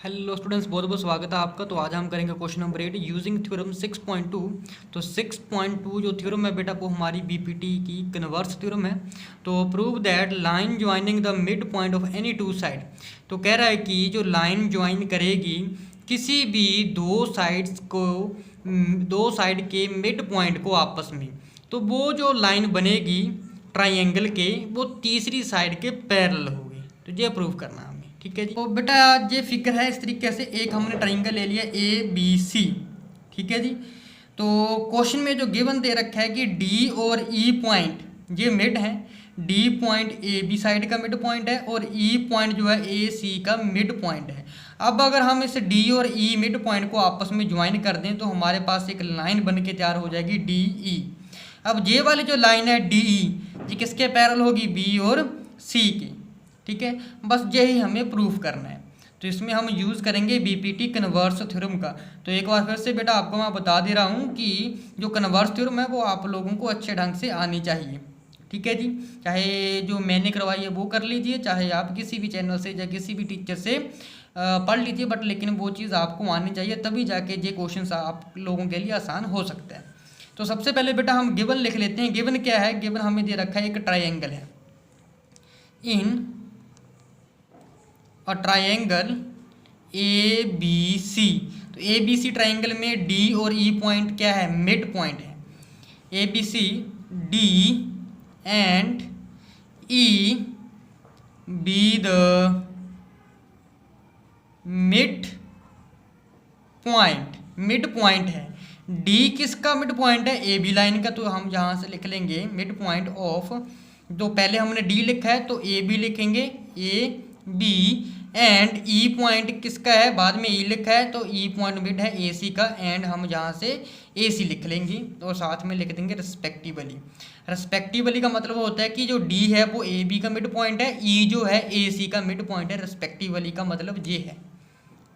Hello students, बहुत बहुत स्वागत है आपका। तो आज हम करेंगे क्वेश्चन नंबर 8 यूजिंग थ्योरम 6.2। तो 6.2 जो थ्योरम है बेटा वो हमारी बीपीटी की कन्वर्स थ्योरम है। तो prove that line joining the mid point of any two side. तो कह रहा है कि जो लाइन ज्वाइन करेगी किसी भी दो साइड्स को, दो साइड के मिड पॉइंट को आपस में, तो वो जो लाइन बनेगी ट्राइंगल के वो तीसरी साइड के पैरेलल होगी। तो ये प्रूव करना है हमें, ठीक है जी। तो बेटा ये फिगर है इस तरीके से, एक हमने ट्राइंगल ले लिया ABC, ठीक है जी। तो क्वेश्चन में जो गिवन दे रखा है कि D और E पॉइंट ये मिड है। D पॉइंट AB साइड का मिड पॉइंट है और E पॉइंट जो है AC का मिड पॉइंट है। अब अगर हम इस D और E मिड पॉइंट को आपस में ज्वाइन कर दें तो हमारे पास एक लाइन बन के तैयार हो जाएगी DE। अब ये वाली जो लाइन है DE ये किसके पैरेलल होगी? B और C की, ठीक है। बस यही हमें प्रूफ करना है। तो इसमें हम यूज़ करेंगे बीपीटी कन्वर्स थ्योरम का। तो एक बार फिर से बेटा आपको मैं बता दे रहा हूँ कि जो कन्वर्स थ्योरम है वो आप लोगों को अच्छे ढंग से आनी चाहिए, ठीक है जी। चाहे जो मैंने करवाई है वो कर लीजिए, चाहे आप किसी भी चैनल से या किसी भी टीचर से पढ़ लीजिए, बट लेकिन वो चीज़ आपको आनी चाहिए, तभी जाके ये क्वेश्चन आप लोगों के लिए आसान हो सकता है। तो सबसे पहले बेटा हम गिवन लिख लेते हैं। गिवन क्या है? गिवन हमें दे रखा है एक ट्राइंगल है। इन और ट्राइंगल ABC। तो ABC ट्राइंगल में D और E पॉइंट क्या है? मिड पॉइंट है। ABC D and E be the mid point. Mid point है। D किसका मिड पॉइंट है? AB लाइन का। तो हम यहाँ से लिख लेंगे मिड पॉइंट ऑफ, तो पहले हमने D लिखा है तो AB लिखेंगे AB एंड E पॉइंट किसका है? बाद में E लिखा है तो E पॉइंट मिड है AC का, एंड हम यहाँ से AC लिख लेंगे और साथ में लिख देंगे रिस्पेक्टिवली। रिस्पेक्टिवली का मतलब होता है कि जो D है वो AB का मिड पॉइंट है, E जो है AC का मिड पॉइंट है। रिस्पेक्टिवली का मतलब ये है,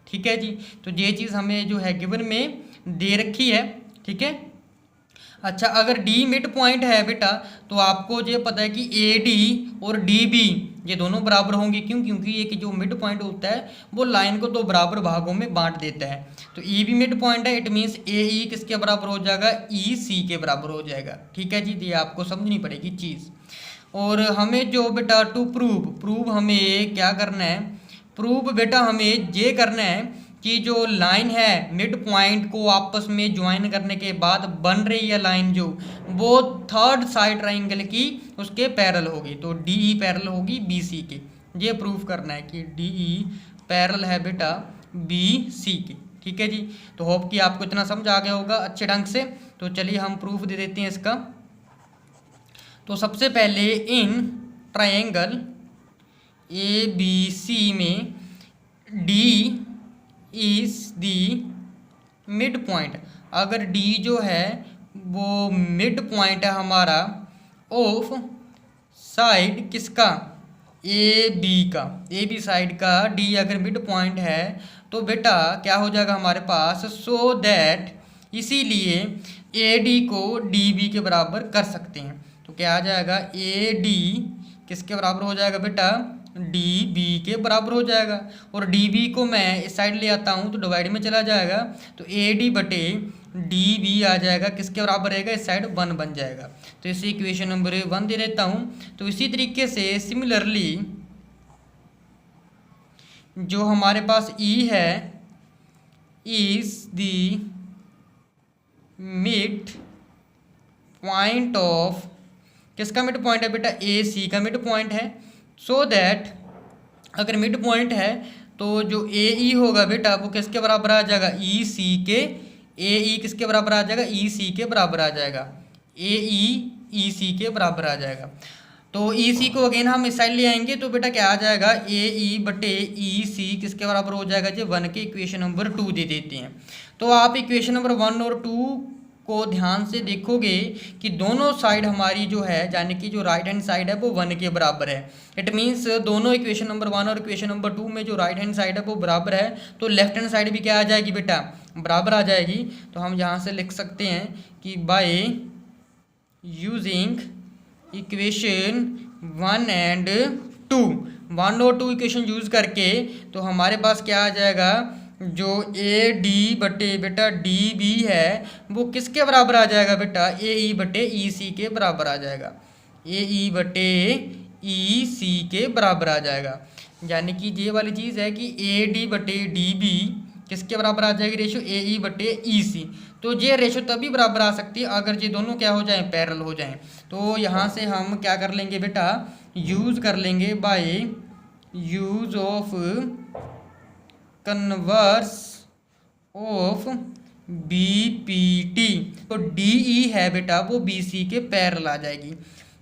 ठीक है जी। तो ये चीज़ हमें जो है गिवन में दे रखी है, ठीक है। अच्छा, अगर D मिड पॉइंट है बेटा तो आपको ये पता है कि AD और DB ये दोनों बराबर होंगे। क्यों? क्योंकि एक जो मिड पॉइंट होता है वो लाइन को दो बराबर भागों में बांट देता है। तो E भी मिड पॉइंट है, इट मीन्स AE किसके बराबर हो जाएगा? EC के बराबर हो जाएगा, ठीक है जी। ये आपको समझनी पड़ेगी चीज़। और हमें जो बेटा टू प्रूव हमें क्या करना है? प्रूव बेटा हमें ये करना है कि जो लाइन है मिड पॉइंट को आपस में ज्वाइन करने के बाद बन रही है लाइन जो, वो थर्ड साइड ट्राइंगल की उसके पैरेलल होगी। तो DE पैरेलल होगी BC के। ये प्रूफ करना है कि DE पैरेलल है बेटा BC के, ठीक है जी। तो होप कि आपको इतना समझ आ गया होगा अच्छे ढंग से। तो चलिए हम प्रूफ दे देते हैं इसका। तो सबसे पहले इन ट्राइंगल ABC में D is the mid point. अगर D जो है वो मिड पॉइंट है हमारा ऑफ साइड किसका? AB का। AB साइड का D अगर मिड पॉइंट है तो बेटा क्या हो जाएगा हमारे पास? सो दैट, इसीलिए AD को DB के बराबर कर सकते हैं। तो क्या आ जाएगा? AD किसके बराबर हो जाएगा बेटा? DB के बराबर हो जाएगा। और DB को मैं इस साइड ले आता हूँ तो डिवाइड में चला जाएगा, तो AD बटे DB आ जाएगा। किसके बराबर रहेगा? इस साइड 1 बन जाएगा। तो इसे इक्वेशन नंबर 1 दे देता हूँ। तो इसी तरीके से सिमिलरली जो हमारे पास E है is the mid point of, किसका मिड पॉइंट है बेटा? AC का मिड पॉइंट है। सो दैट अगर मिड पॉइंट है तो जो AE होगा बेटा वो किसके बराबर आ जाएगा? EC के। AE किसके बराबर आ जाएगा? EC के बराबर आ जाएगा। AE EC के बराबर आ जाएगा। तो EC को अगेन हम इस साइड ले आएंगे तो बेटा क्या आ जाएगा? AE बटे EC किसके बराबर हो जाएगा? जो 1 के इक्वेशन नंबर 2 दे देते हैं। तो आप इक्वेशन नंबर 1 और 2 को ध्यान से देखोगे कि दोनों साइड हमारी जो है, यानी कि जो राइट हैंड साइड है वो 1 के बराबर है। इट मीन्स दोनों इक्वेशन नंबर 1 और इक्वेशन नंबर 2 में जो राइट हैंड साइड है वो बराबर है, तो लेफ्ट हैंड साइड भी क्या आ जाएगी बेटा? बराबर आ जाएगी। तो हम यहाँ से लिख सकते हैं कि बाय यूजिंग इक्वेशन 1 एंड 2 1 और 2 इक्वेशन यूज़ करके तो हमारे पास क्या आ जाएगा, जो ए डी बटे बेटा डी बी है वो किसके बराबर आ जाएगा बेटा, ए ई बटे ई सी के बराबर आ जाएगा, ए ई बटे ई सी के बराबर आ जाएगा। यानी कि ये वाली चीज़ है कि ए डी बटे डी बी किसके बराबर आ जाएगी रेशो, ए ई बटे ई सी। तो ये रेशो तभी बराबर आ सकती है अगर ये दोनों क्या हो जाएं, पैरेलल हो जाएं। तो यहाँ से हम क्या कर लेंगे बेटा, यूज़ कर लेंगे by use of converse of BPT. तो डीई है बेटा वो बीसी के पैरेलल आ जाएगी।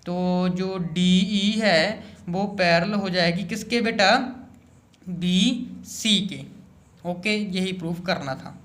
तो जो डीई है वो पैरेलल हो जाएगी किसके बेटा, बीसी के। ओके, यही प्रूफ करना था।